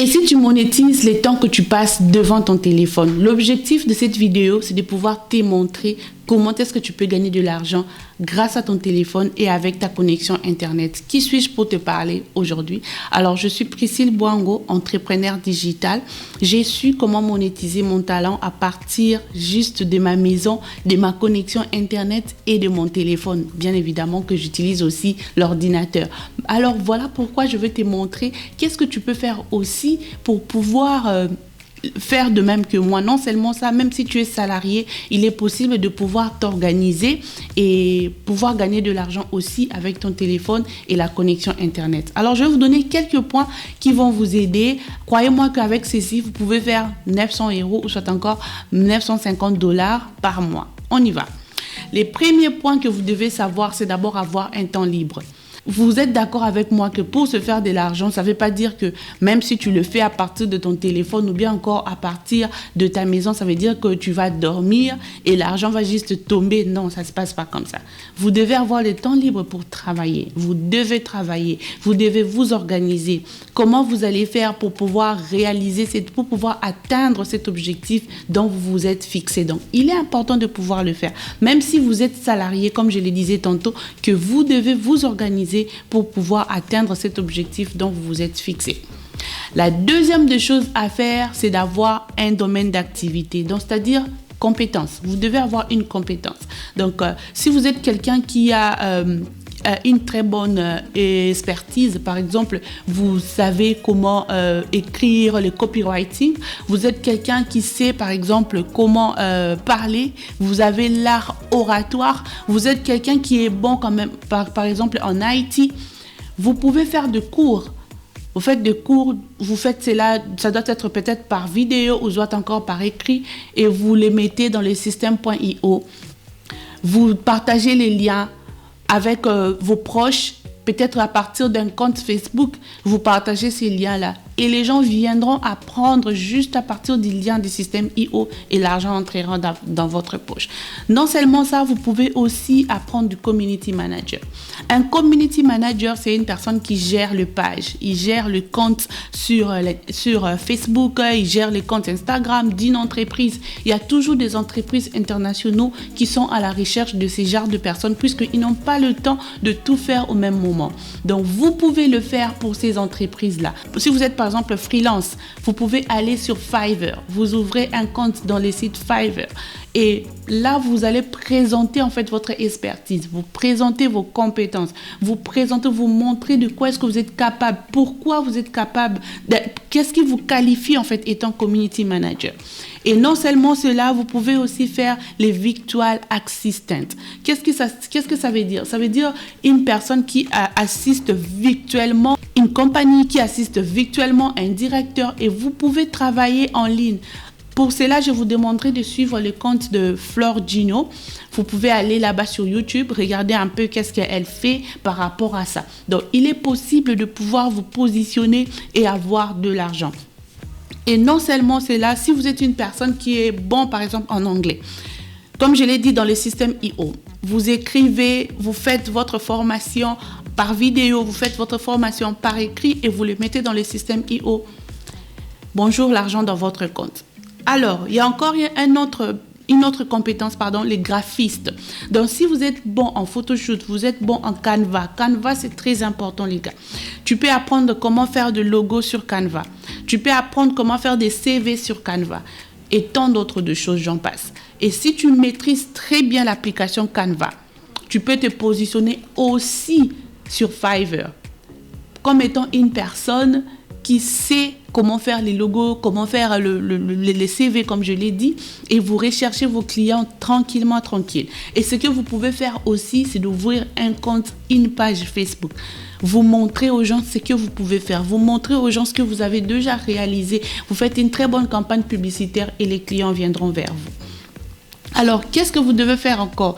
Et si tu monétises les temps que tu passes devant ton téléphone, l'objectif de cette vidéo, c'est de pouvoir te montrer comment est-ce que tu peux gagner de l'argent grâce à ton téléphone et avec ta connexion Internet. Qui suis-je pour te parler aujourd'hui? Alors, je suis Priscille Bouango, entrepreneur digital. J'ai su comment monétiser mon talent à partir juste de ma maison, de ma connexion Internet et de mon téléphone. Bien évidemment que j'utilise aussi l'ordinateur. Alors, voilà pourquoi je veux te montrer qu'est-ce que tu peux faire aussi pour pouvoir faire de même que moi. Non seulement ça, même si tu es salarié, il est possible de pouvoir t'organiser et pouvoir gagner de l'argent aussi avec ton téléphone et la connexion Internet. Alors, je vais vous donner quelques points qui vont vous aider. Croyez-moi qu'avec ceci, vous pouvez faire 900 € ou soit encore 950 $ par mois. On y va. Les premiers points que vous devez savoir, c'est d'abord avoir un temps libre. Vous êtes d'accord avec moi que pour se faire de l'argent, ça ne veut pas dire que même si tu le fais à partir de ton téléphone ou bien encore à partir de ta maison, ça veut dire que tu vas dormir et l'argent va juste tomber. Non, ça ne se passe pas comme ça. Vous devez avoir le temps libre pour travailler. Vous devez travailler. Vous devez vous organiser. Comment vous allez faire pour pouvoir réaliser, pour pouvoir atteindre cet objectif dont vous vous êtes fixé. Donc, il est important de pouvoir le faire. Même si vous êtes salarié, comme je le disais tantôt, que vous devez vous organiser pour pouvoir atteindre cet objectif dont vous vous êtes fixé. La deuxième des choses à faire, c'est d'avoir un domaine d'activité, donc c'est-à-dire compétence. Vous devez avoir une compétence. Donc, si vous êtes quelqu'un qui a une très bonne expertise, par exemple, vous savez comment écrire le copywriting, vous êtes quelqu'un qui sait, par exemple, comment parler, vous avez l'art oratoire, vous êtes quelqu'un qui est bon quand même, par exemple, en IT, vous pouvez faire des cours. Vous faites des cours, vous faites cela, ça doit être peut-être par vidéo ou soit encore par écrit et vous les mettez dans le système.io. Vous partagez les liens avec vos proches, peut-être à partir d'un compte Facebook, vous partagez ces liens-là. Et les gens viendront apprendre juste à partir du lien du système IO et l'argent entrera dans votre poche. Non seulement ça, vous pouvez aussi apprendre du community manager. Un community manager, c'est une personne qui gère le page. Il gère le compte sur Facebook, il gère les comptes Instagram d'une entreprise. Il y a toujours des entreprises internationales qui sont à la recherche de ces genres de personnes puisqu'ils n'ont pas le temps de tout faire au même moment. Donc, vous pouvez le faire pour ces entreprises-là. Si vous êtes par exemple freelance, vous pouvez aller sur Fiverr, vous ouvrez un compte dans les sites Fiverr et là vous allez présenter en fait votre expertise, vous présentez vos compétences, vous montrez de quoi est-ce que vous êtes capable, pourquoi vous êtes capable, qu'est-ce qui vous qualifie en fait étant community manager. Et non seulement cela, vous pouvez aussi faire les virtual assistants. Qu'est-ce que ça veut dire? Ça veut dire une personne qui assiste virtuellement, une compagnie qui assiste virtuellement un directeur et vous pouvez travailler en ligne. Pour cela, je vous demanderai de suivre le compte de Flore Gino. Vous pouvez aller là-bas sur YouTube, regarder un peu qu'est-ce qu'elle fait par rapport à ça. Donc, il est possible de pouvoir vous positionner et avoir de l'argent. Et non seulement cela, si vous êtes une personne qui est bon, par exemple, en anglais, comme je l'ai dit dans le système IO, vous écrivez, vous faites votre formation par vidéo, vous faites votre formation par écrit et vous le mettez dans le système IO. Bonjour, l'argent dans votre compte. Alors, il y a encore une autre compétence, les graphistes. Donc, si vous êtes bon en photoshoot, vous êtes bon en Canva. Canva, c'est très important, les gars. Tu peux apprendre comment faire des logos sur Canva. Tu peux apprendre comment faire des CV sur Canva. Et tant d'autres choses, j'en passe. Et si tu maîtrises très bien l'application Canva, tu peux te positionner aussi sur Fiverr comme étant une personne qui sait comment faire les logos, comment faire les CV, comme je l'ai dit, et vous recherchez vos clients tranquille. Et ce que vous pouvez faire aussi, c'est d'ouvrir un compte, une page Facebook. Vous montrez aux gens ce que vous pouvez faire. Vous montrez aux gens ce que vous avez déjà réalisé. Vous faites une très bonne campagne publicitaire et les clients viendront vers vous. Alors, qu'est-ce que vous devez faire encore?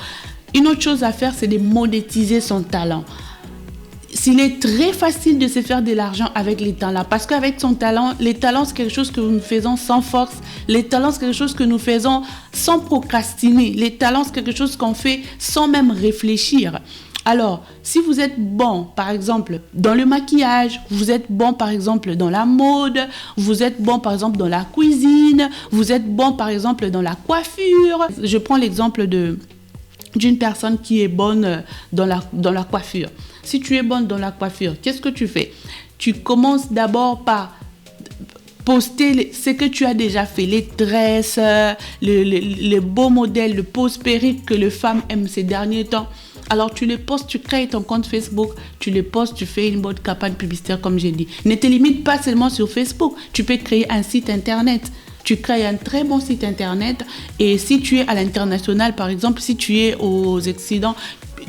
Une autre chose à faire, c'est de monétiser son talent. Il est très facile de se faire de l'argent avec les talents parce qu'avec son talent, les talents, c'est quelque chose que nous faisons sans force. Les talents, c'est quelque chose que nous faisons sans procrastiner. Les talents, c'est quelque chose qu'on fait sans même réfléchir. Alors, si vous êtes bon, par exemple, dans le maquillage, vous êtes bon, par exemple, dans la mode, vous êtes bon, par exemple, dans la cuisine, vous êtes bon, par exemple, dans la coiffure. Je prends l'exemple d'une personne qui est bonne dans la coiffure. Si tu es bonne dans la coiffure, qu'est-ce que tu fais? Tu commences d'abord par poster ce que tu as déjà fait, les tresses, les beaux modèles, le pose perruque que les femmes aiment ces derniers temps. Alors tu les postes, tu crées ton compte Facebook, tu les postes, tu fais une bonne campagne publicitaire comme j'ai dit. Ne te limite pas seulement sur Facebook, tu peux créer un site internet. Tu crées un très bon site internet et si tu es à l'international, par exemple, si tu es aux Occidents,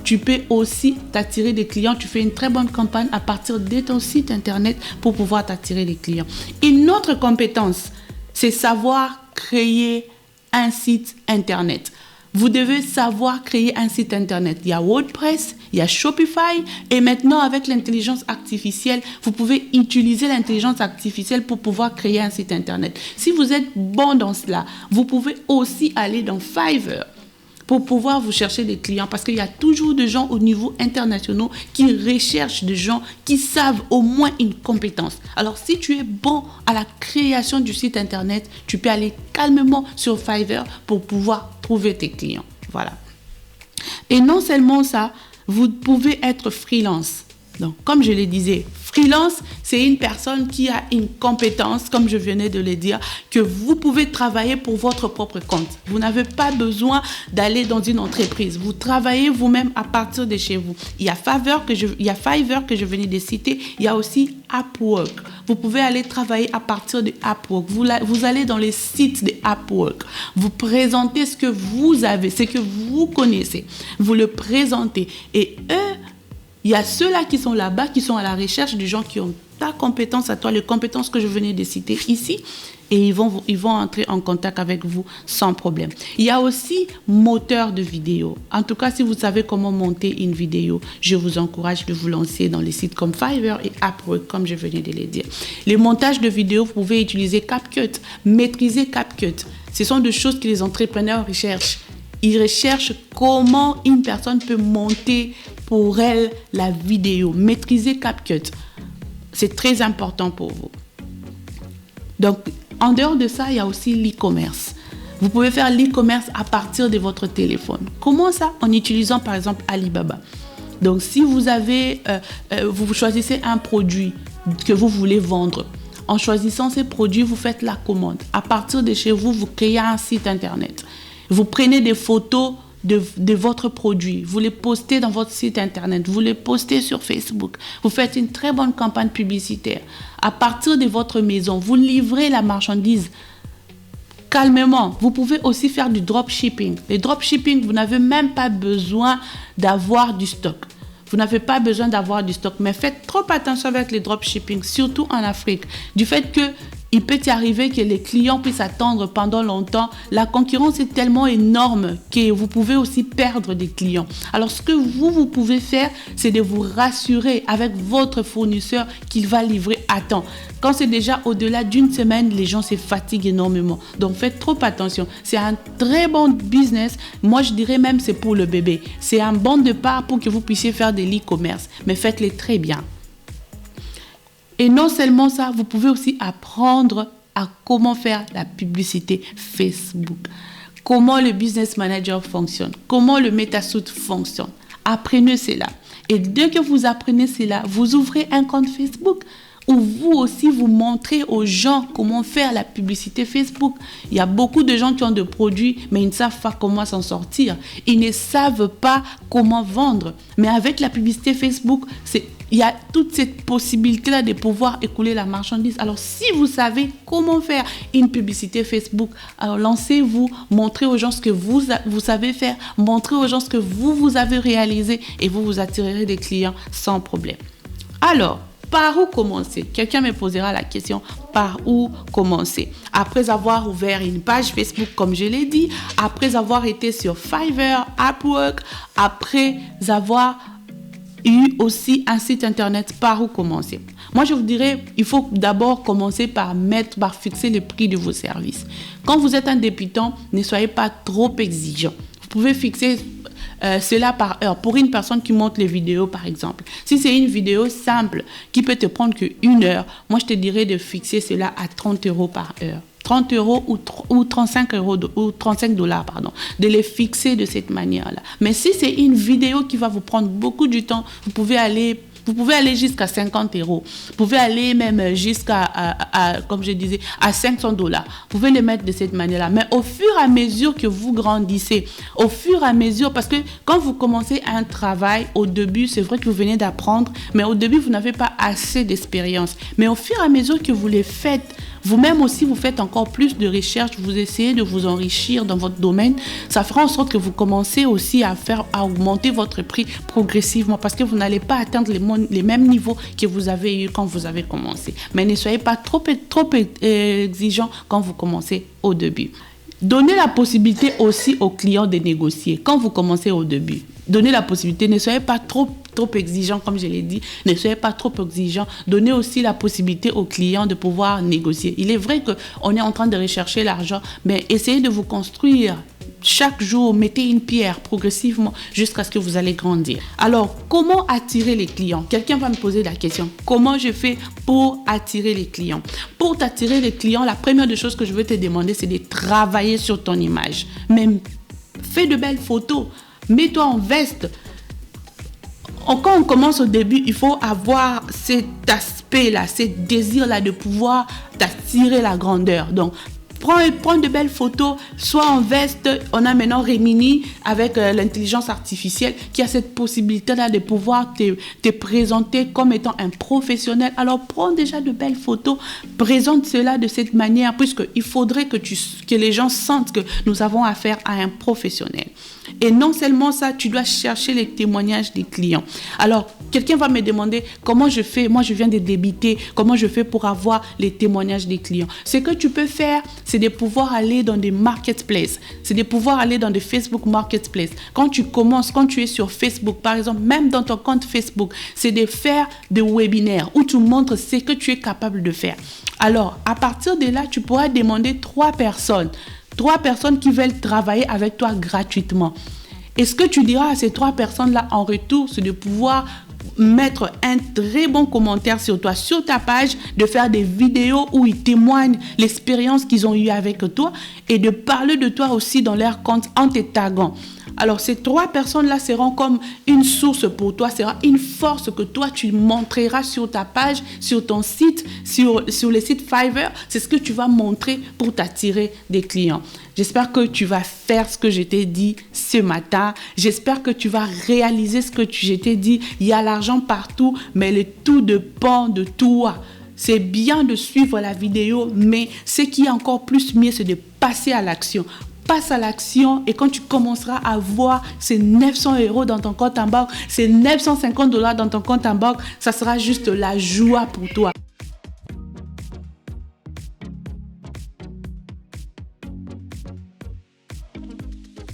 tu peux aussi t'attirer des clients. Tu fais une très bonne campagne à partir de ton site internet pour pouvoir t'attirer des clients. Une autre compétence, c'est savoir créer un site internet. Vous devez savoir créer un site internet. Il y a WordPress, il y a Shopify et maintenant avec l'intelligence artificielle, vous pouvez utiliser l'intelligence artificielle pour pouvoir créer un site internet. Si vous êtes bon dans cela, vous pouvez aussi aller dans Fiverr pour pouvoir vous chercher des clients parce qu'il y a toujours des gens au niveau international qui recherchent des gens qui savent au moins une compétence. Alors, si tu es bon à la création du site internet, tu peux aller calmement sur Fiverr pour pouvoir trouver tes clients. Voilà. Et non seulement ça, vous pouvez être freelance. Donc, comme je le disais, freelance, c'est une personne qui a une compétence, comme je venais de le dire, que vous pouvez travailler pour votre propre compte. Vous n'avez pas besoin d'aller dans une entreprise. Vous travaillez vous-même à partir de chez vous. Il y a Fiverr que je venais de citer. Il y a aussi Upwork. Vous pouvez aller travailler à partir de Upwork. Vous allez dans les sites de Upwork. Vous présentez ce que vous avez, ce que vous connaissez. Vous le présentez. Et eux, il y a ceux-là qui sont là-bas, qui sont à la recherche des gens qui ont ta compétence à toi, les compétences que je venais de citer ici, et ils vont entrer en contact avec vous sans problème. Il y a aussi moteur de vidéo. En tout cas, si vous savez comment monter une vidéo, je vous encourage de vous lancer dans les sites comme Fiverr et Upwork, comme je venais de le dire. Les montages de vidéos, vous pouvez utiliser CapCut, maîtriser CapCut. Ce sont des choses que les entrepreneurs recherchent. Ils recherchent comment une personne peut monter pour elle la vidéo. Maîtriser CapCut, c'est très important pour vous. Donc, en dehors de ça, il y a aussi l'e-commerce. Vous pouvez faire l'e-commerce à partir de votre téléphone. Comment ça? En utilisant par exemple Alibaba. Donc, si vous avez, vous choisissez un produit que vous voulez vendre. En choisissant ces produits, vous faites la commande. À partir de chez vous, vous créez un site internet. Vous prenez des photos de votre produit, vous les postez dans votre site internet, vous les postez sur Facebook, vous faites une très bonne campagne publicitaire. À partir de votre maison, vous livrez la marchandise calmement. Vous pouvez aussi faire du dropshipping. Le dropshipping, vous n'avez même pas besoin d'avoir du stock. Vous n'avez pas besoin d'avoir du stock, mais faites trop attention avec les dropshipping, surtout en Afrique, du fait que il peut y arriver que les clients puissent attendre pendant longtemps. La concurrence est tellement énorme que vous pouvez aussi perdre des clients. Alors, ce que vous pouvez faire, c'est de vous rassurer avec votre fournisseur qu'il va livrer à temps. Quand c'est déjà au-delà d'une semaine, les gens se fatiguent énormément. Donc, faites trop attention. C'est un très bon business. Moi, je dirais même c'est pour le bébé. C'est un bon départ pour que vous puissiez faire de l'e-commerce. Mais faites-les très bien. Et non seulement ça, vous pouvez aussi apprendre à comment faire la publicité Facebook. Comment le business manager fonctionne. Comment le MetaSuite fonctionne. Apprenez cela. Et dès que vous apprenez cela, vous ouvrez un compte Facebook où vous aussi vous montrez aux gens comment faire la publicité Facebook. Il y a beaucoup de gens qui ont des produits, mais ils ne savent pas comment s'en sortir. Ils ne savent pas comment vendre. Mais avec la publicité Facebook, il y a toute cette possibilité-là de pouvoir écouler la marchandise. Alors, si vous savez comment faire une publicité Facebook, alors lancez-vous, montrez aux gens ce que vous savez faire, montrez aux gens ce que vous avez réalisé et vous attirerez des clients sans problème. Alors, par où commencer? Quelqu'un me posera la question, par où commencer? Après avoir ouvert une page Facebook, comme je l'ai dit, après avoir été sur Fiverr, Upwork, après avoir eu aussi un site internet, par où commencer? Moi, je vous dirais, il faut d'abord commencer par fixer le prix de vos services. Quand vous êtes un débutant, ne soyez pas trop exigeant. Vous pouvez fixer cela par heure pour une personne qui monte les vidéos, par exemple. Si c'est une vidéo simple qui peut te prendre que 1 heure, moi, je te dirais de fixer cela à 30 € par heure. 30 € ou 35 € ou 35 $, pardon, de les fixer de cette manière-là. Mais si c'est une vidéo qui va vous prendre beaucoup de temps, vous pouvez aller jusqu'à 50 €. Vous pouvez aller même jusqu'à, comme je disais, à 500 $. Vous pouvez les mettre de cette manière-là. Mais au fur et à mesure que vous grandissez, au fur et à mesure, parce que quand vous commencez un travail, au début, c'est vrai que vous venez d'apprendre, mais au début, vous n'avez pas assez d'expérience. Mais au fur et à mesure que vous les faites, vous-même aussi, vous faites encore plus de recherches, vous essayez de vous enrichir dans votre domaine. Ça fera en sorte que vous commencez aussi à augmenter votre prix progressivement parce que vous n'allez pas atteindre les mêmes niveaux que vous avez eu quand vous avez commencé. Mais ne soyez pas trop exigeant quand vous commencez au début. Donnez la possibilité aussi aux clients de négocier quand vous commencez au début. Donnez la possibilité, ne soyez pas trop exigeant, comme je l'ai dit, ne soyez pas trop exigeant. Donnez aussi la possibilité aux clients de pouvoir négocier. Il est vrai qu'on est en train de rechercher l'argent, mais essayez de vous construire. Chaque jour, mettez une pierre progressivement jusqu'à ce que vous allez grandir. Alors, comment attirer les clients? Quelqu'un va me poser la question. Comment je fais pour attirer les clients? Pour t'attirer les clients, la première des choses que je veux te demander, c'est de travailler sur ton image. Même, fais de belles photos. Mets-toi en veste. Quand on commence au début, il faut avoir cet aspect-là, ce désir-là de pouvoir t'attirer la grandeur. Donc, prends de belles photos, sois en veste. On a maintenant Remini avec l'intelligence artificielle qui a cette possibilité-là de pouvoir te présenter comme étant un professionnel. Alors, prends déjà de belles photos, présente cela de cette manière puisqu'il faudrait que les gens sentent que nous avons affaire à un professionnel. Et non seulement ça, tu dois chercher les témoignages des clients. Alors, quelqu'un va me demander comment je fais. Moi, je viens de débuter. Comment je fais pour avoir les témoignages des clients? Ce que tu peux faire, c'est de pouvoir aller dans des marketplaces. C'est de pouvoir aller dans des Facebook Marketplace. Quand tu commences, quand tu es sur Facebook, par exemple, même dans ton compte Facebook, c'est de faire des webinaires où tu montres ce que tu es capable de faire. Alors, à partir de là, tu pourras demander 3 personnes qui veulent travailler avec toi gratuitement. Et ce que tu diras à ces 3 personnes-là en retour, c'est de pouvoir mettre un très bon commentaire sur toi, sur ta page, de faire des vidéos où ils témoignent l'expérience qu'ils ont eue avec toi et de parler de toi aussi dans leur compte en te taguant. Alors, ces 3 personnes-là seront comme une source pour toi, sera une force que toi, tu montreras sur ta page, sur ton site, sur le site Fiverr. C'est ce que tu vas montrer pour t'attirer des clients. J'espère que tu vas faire ce que je t'ai dit ce matin. J'espère que tu vas réaliser ce que je t'ai dit. Il y a l'argent partout, mais le tout dépend de toi. C'est bien de suivre la vidéo, mais ce qui est encore plus mieux, c'est de passer à l'action. Passe à l'action et quand tu commenceras à voir ces 900 € dans ton compte en banque, ces 950 $ dans ton compte en banque, ça sera juste la joie pour toi.